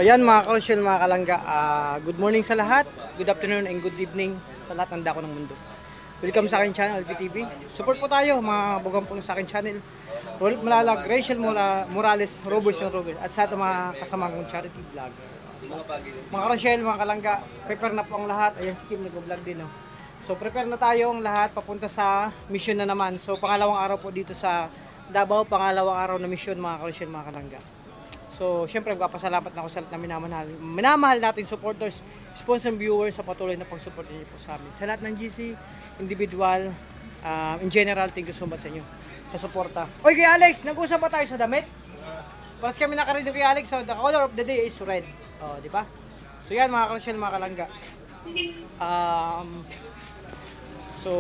ayan mga karosyel, mga kalangga, good morning sa lahat, good afternoon and good evening sa lahat ng dako ng mundo. Welcome sa akin channel, LPTV. Support po tayo mga bugang po sa akin channel. Malalag, Rachel Morales, Robert at sa ating mga kasama kong charity vlog. Mga karosyel, mga kalangga, prepare na po ang lahat. Ayan si Kim nag-vlog din. So prepare na tayo ang lahat papunta sa mission na naman. So pangalawang araw po dito sa Davao, pangalawang araw na mission mga karosyel, mga kalangga. So, syempre, magpapasalamat na ako sa lahat na minamahal natin supporters, sponsor viewers sa patuloy na pag-support niyo po sa amin. Sa lahat ng GC, individual, in general, thank you so much sa inyo sa suporta. Oy, kay Alex, nag-usap pa tayo sa damit? Paras kami nakarinig kay Alex, so the color of the day is red. Oh, di ba? So, yan mga karosyel, mga kalangga. So,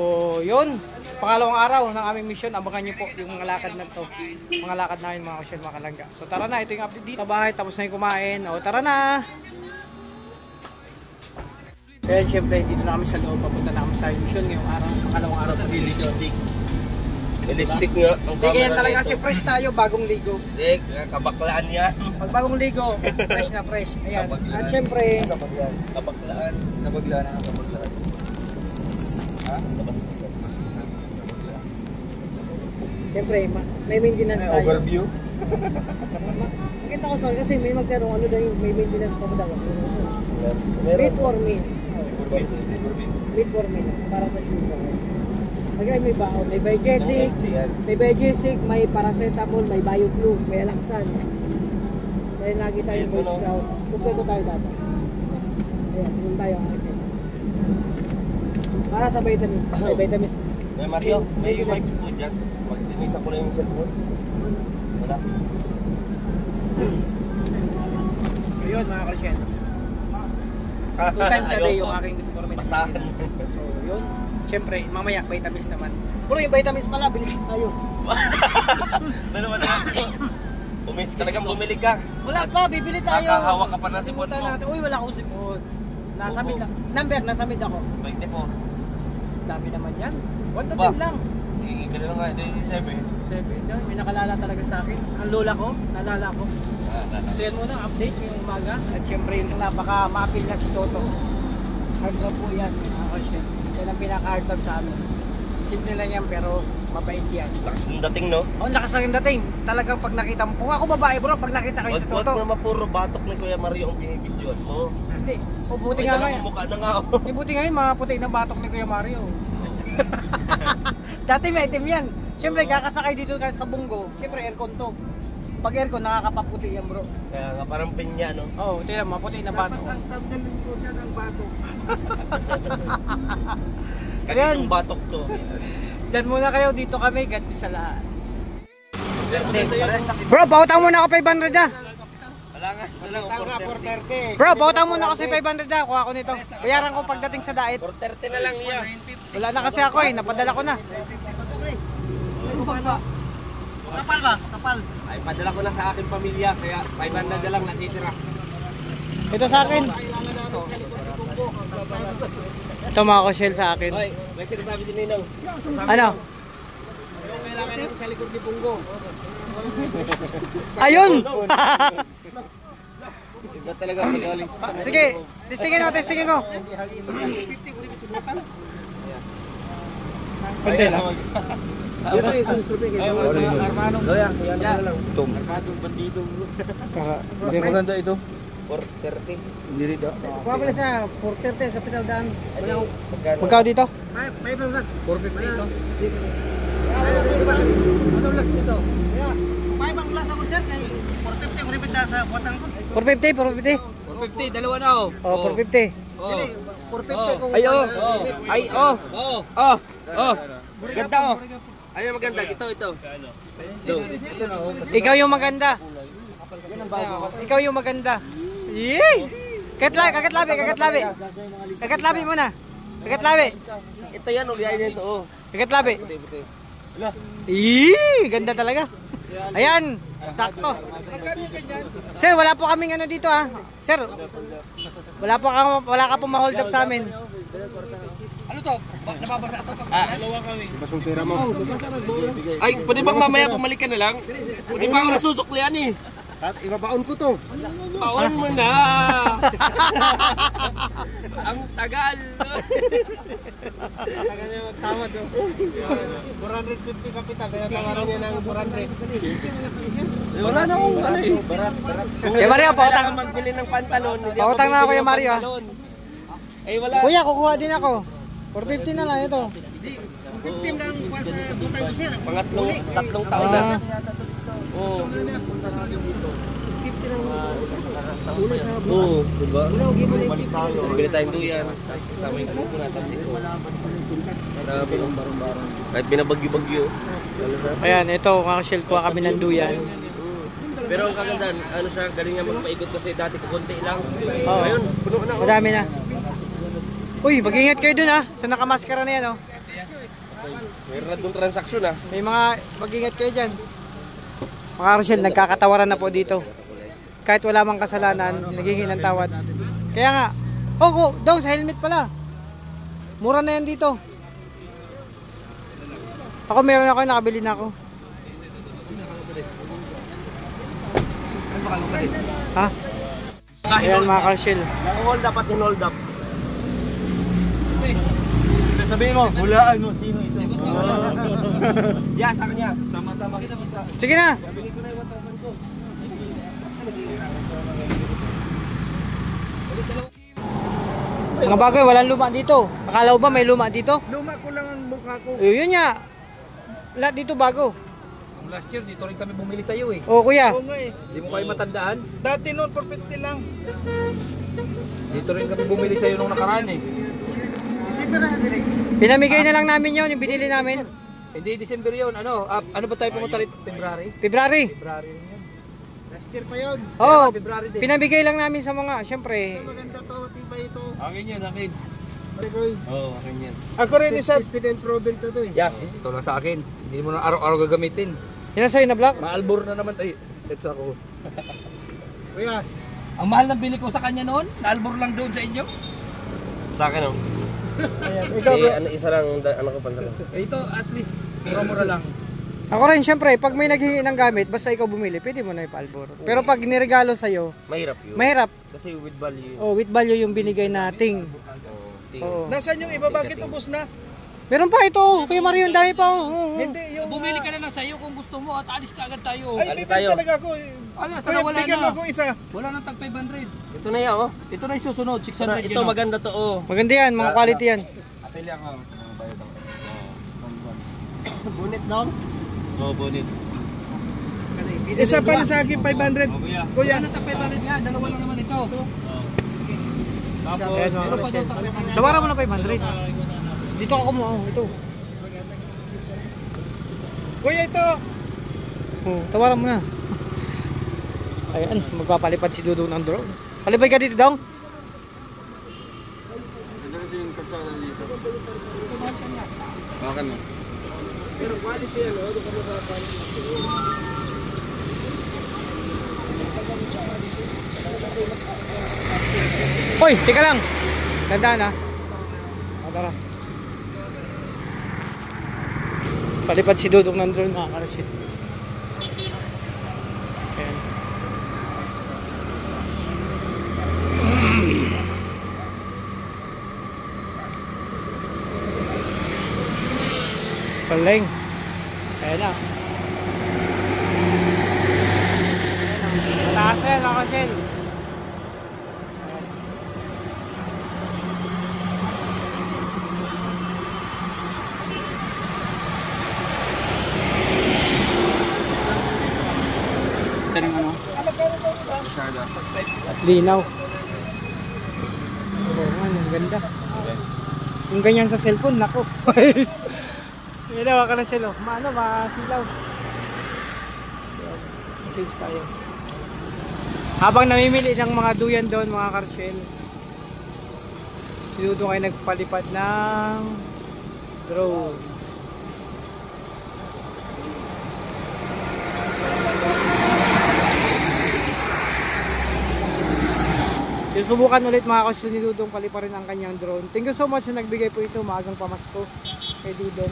yun. Pangalawang araw ng aming mission. Abangan nyo po yung mga lakad na to. Mga lakad namin mga kasyel, mga kalangga. So, tara na. Ito yung update dito. Bahay, tapos na yung kumain. O, tara na. Kaya, syempre, dito na kami sa loob. Papunta na kami sa mission ngayong araw. Pangalawang araw po yung lipstick. May lipstick nga. Hindi, ganyan talaga kasi fresh tayo. Bagong ligo. Hindi, kabaklaan yan. Pag bagong ligo, fresh na fresh. Ayan. At syempre, Kabaklaan. Kabaklaan na kabaklaan. syempre, may maintenance tayo. Overview. Nakita ko sorry kasi may magtanong ano daw yung may maintenance pa ba daw? Meat for me. Meat for me. Para sa sugar. Pagkaya may baon, may Biogesic, may paracetamol, may BioFlu, may Alaxan. Kaya lagi tayo Boy Scout. Kumpleto tayo dapat. Ayan, yun tayo. Para sa vitamins. May vitamins. May Mario, may mic po dyan. Magtinisa ko na yung cellphone. Wala. Ayun mga karsyen. 2 times a day yung aking information. Basahan. So yun. Siyempre, mamaya vitamins naman. Puro yung vitamins pala, bilis tayo. Ano ba na? Talagang bumili ka. Wala pa, bibili tayo. Kakahawa ka pa na sipon mo. Uy, wala akong sipon. Nasa mid lang. Number, nasa mid ako. 24. Dami naman yan. 1 to 10 lang. Ganun nga, 7. 7. May nakalala talaga sa akin. Ang lola ko, nalala ko. So yan muna, update ngayong umaga. At syempre yung napaka-ma-appeal na si Toto. Hard rock po yan. Yan ang pinaka-hard rock sa amin. Simple lang yan pero mabait yan. Lakas ng dating, no? Oo, lakas ng dating. Talagang pag nakita mo, kung ako babae bro, pag nakita kayo si Toto. Huwag mo naman puro batok ni Kuya Mario ang binibidyoan mo. Hindi. O buti nga ngayon. Mukha na nga ako. Buti ngayon, mga puti na batok ni Kuya Mario. Dati may itim yan. Siyempre, kakasakay dito sa Bunggo. Siyempre, aircon to. Pag aircon, nakakapaputi yan bro. Kaya nga parang pinya, no? Oo, ito yan, maputi na batok. Ang tanggalin ko niya ng batok. Kaninong batok to? Diyan muna kayo, dito kami, God bless sa lahat. Bro, Bro, pautang muna ako 500 na. wala nga. Wala nga, 430. Bro, pautang muna ako sa 500 na. Kuha ko nito. Bayaran ko pagdating sa diet. 430 na lang iya. Wala na kasi ako eh, napadala ko na. Kapal ba? Kapal. Ay, padala ko na sa aking pamilya, kaya 500 na lang natitira. Ito sa akin. Ito mga kasyel sa akin. Hoy, may sinasabi si Ninong. Ano? Yung kailangan natin sa likod ni Bungo. Ayun! Iba talaga magaling sa Sige, testingin mo, testingin mo. 50 ko rin subukan. Kunti lang. Ito yung sunusubi kayo. Armanong. Yan na lang. Armanong bandidong. Hindi maganda ito. 430. Hindi rin daw. Kuha mo na siya, 430 kapital daan. Wala akong Magkano dito? 5 plus. 450 ito. Ano plus dito? 5 plus ako sir, kay 450 ko rin sa kuwatan ko. 450, 450, dalawa na oh. Oh, 450. Oh. 450 ko. Ay, oh. Ay, oh. Oh. Oh. Oh. Ganda, oh. Ano yung maganda? Ito. Ikaw yung maganda. Ikaw yung maganda. Yee! Kakatlabi. Kakatlabi muna. Kakatlabi. Ito yan, uliyain niya ito, oh. Kakatlabi. Yee! Ganda talaga. Ayan, sakto. Sir, wala po kaming ano dito ah. Sir, wala ka po ma-hold up sa amin. Ano to? Nababasa ito pag dalawa kami. Ay, pwede bang mamaya pumalik ka na lang? Pwede bang nasusuklian eh? At ibabaon ko to. Baon mo na! Ang tagal! Tagal niya magtawad. 450 kapital, kaya tawaran niya ng 400. Wala na akong ano eh. Kaya Mario, pautang. Kailangan magbili ng pantalon. Hindi ako Pautang na ako bibili kay ng Mario, ah. pantalon. Eh wala. Kuya, kukuha din ako. 450 na lang ito. 15 lang kuha sa butang ko sir. Tatlong taon na. Ah. Oo. Oo. Oo, diba? Bili tayong duyan, tapos kasama yung grupo na, tapos ito. Grabe. Kahit binabagyo-bagyo. Ayan, ito, kakashell kuha kami ng duyan. Pero ang kagandahan, ano siya, galing niya magpaikot kasi dati kukunti lang. Oo. Ngayon, puno na. Oh. Madami na. Uy, mag-ingat kayo dun ha, sa nakamaskara na yan oh. Mayroon na doon transaksyon ah. May mga, mag-ingat kayo dyan. Mga Rochelle, nagkakatawaran na po dito. Kahit wala mang kasalanan, naghihingi ng tawad. Kaya nga, oh, dong sa helmet pala. Mura na yan dito. Ako meron ako, nakabili na ako. Ha? Ayan mga Rochelle. Naka-hold up at in-hold up. Sabihin mo, hulaan mo, sino ito? Yeah, sa kanya. Tama-tama. Sige na. Bili ko na yung 1,000 ko. Mga bagay, walang luma dito. Akala ko ba may luma dito? Luma ko lang ang mukha ko. Yun nga. Lahat dito bago. Last year, dito rin kami bumili sa'yo eh. Oh kuya. Oo nga eh. Hindi mo kayo matandaan. Dati noon 450 lang. Dito rin kami bumili sa'yo nung nakaraan eh. Isipin na direct. Pinamigay na lang namin yon, yung binili namin. Hindi December yun. Ano ba tayo pumunta rito? February? February. February rin yun. Last year pa yun. Oh, February din. pinamigay lang namin sa mga, syempre. Maganda to, matibay ito. Akin yan, akin. Pare-koy. Oo, akin yan. Ako rin isa. Tested and proven to eh. Yeah. Ito lang sa akin. Hindi mo na araw-araw gagamitin. Yan ang sa'yo na black. Maalbor na naman tayo. Ito ako. Kuya, Ang mahal ng bili ko sa kanya noon, naalbor lang doon sa inyo. Sa akin oh. ayan. Ikaw bro. Ano, isa lang, ano ko pantalon. Ito at least, mura-mura lang. Ako rin, syempre, pag may naghingi ng gamit, basta ikaw bumili, pwede mo na ipaalbor. Pero pag niregalo sa'yo, Mahirap yun. mahirap. Kasi with value. Oh, with value yung binigay nating. Oo. Nasaan yung iba? Bakit ubos na? Meron pa ito, Kuya Mario, ang dami pa. Oh. Hindi yung... Bumili ka na lang sa'yo kung gusto mo at alis ka agad tayo. Ay, Ano bibili tayo? talaga ako. Ano, sana Kuya, wala bigyan mo na. ako isa. Wala nang tag 500. Ito na yan oh. Ito na yung susunod, 600 Ito maganda to oh. Maganda yan, mga quality yan. Apeli ako. Bunit daw. Oo, bonit. Isa pa na sa akin, 500. Kuya. Kuya, Wala nang tag 500 nga, dalawa lang naman ito. Tapos, Ayan, mga Rochelle. Tawaran mo na 500. Dito ako mo, ito. kuya ito. Oh, tawaran mo na. Ayan, magpapalipad si Dudong ng drone. Palipad ka dito, Dong. Akan na. Pero quality yan, oh. Doon ka mo sa quality. Hoy, tika lang. Tandaan ha. Tara. Palipad si Dudong ng drone, mga karasit. Ayan. Paling. Ayan na. Mataas na yan, mga karasit. Linaw. Oo nga, ang ganda. Yung ganyan sa cellphone, nako. Ginawa ka ng cellphone. Masilaw. Change tayo. Habang namimili siyang mga duyan doon, mga karsel, sinuto kayo nagpalipad ng drone. Susubukan ulit mga karsel ni Dudong paliparin ang kanyang drone. Thank you so much na nagbigay po ito, maagang pamasko kay Dudong.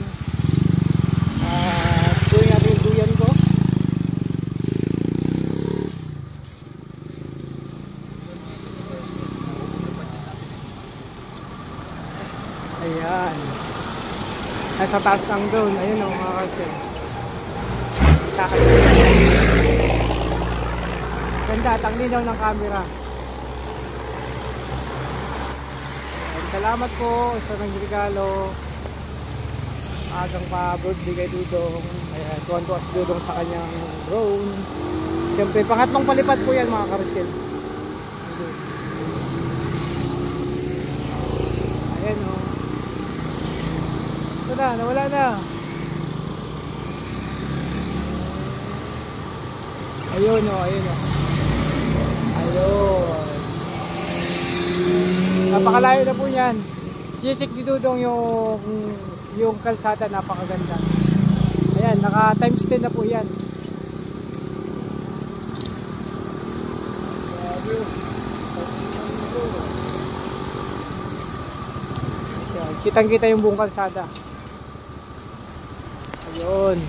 Doon natin yung duyan ko. Ayan. Nasa taas ng drone. Ayun o mga karsel. Ganda at ang linaw ng camera. Ayan, salamat po sa nagregalo. Agang pa-birthday kay Dudong. Ayan, tuwan-tuwa si Dudong sa kanyang drone. Siyempre, pangatlong palipad po yan mga karsel. Ayan o. Ito na, nawala na. Ayun o, ayun o. Ayun. Napakalayo na po yan. I-check ni Dudong yung kalsada, napakaganda. Ayan, naka times 10 na po yan. Kitang-kita yung buong kalsada. Ayun.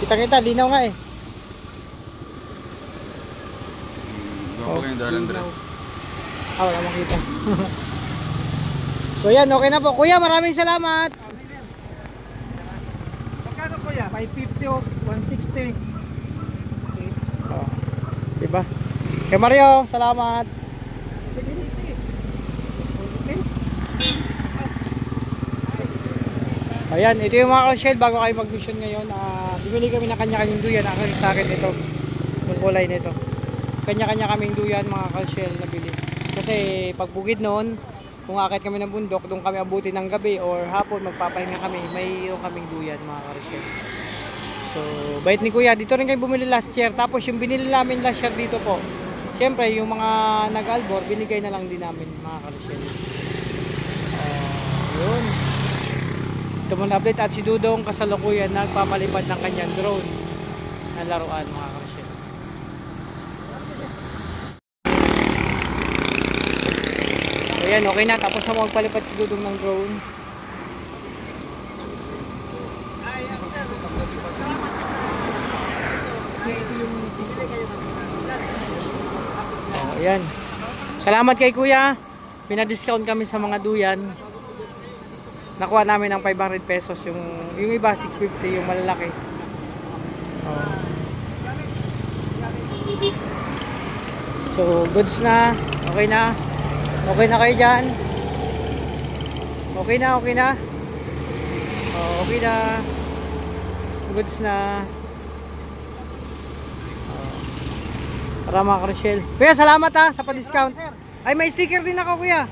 Kitang-kita, linaw nga eh. Wala makita. So yan, okay na po. Kuya, maraming salamat. Magkano kuya? 550 o 160. Oh, diba? Kay Mario, salamat. 60. Ayan, ito yung mga ka-shell bago kayo mag-mission ngayon. Bumili kami ng kanya-kanyang duyan. Sa akin ito, yung kulay nito. Kanya-kanya kaming duyan mga ka-shell na bili. Kasi pag bukid noon, kung akit kami ng bundok, doon kami abutin ng gabi or hapon magpapahinga kami, mayroon kaming duyan mga ka-shell. So, bait ni Kuya. Dito rin kayo bumili last year. Tapos yung binili namin last year dito po, syempre yung mga nag-albor, binigay na lang din namin mga ka-shell. Yun. Ito muna update at si Dudong kasalukuyan nagpapalipad ng kanyang drone na laruan mga karsel. So yan, okay na. Tapos na magpalipad si Dudong ng drone. Ayan. Salamat kay Kuya. Pinadiscount kami sa mga duyan. Nakuha namin ng 500 pesos yung iba 650 yung malalaki. So goods na, okay na. Okay na kayo dyan. Okay na. Okay na. Goods na. Tara mga karsel. Kuya, salamat ha sa pa-discount. Ay, may sticker din ako kuya.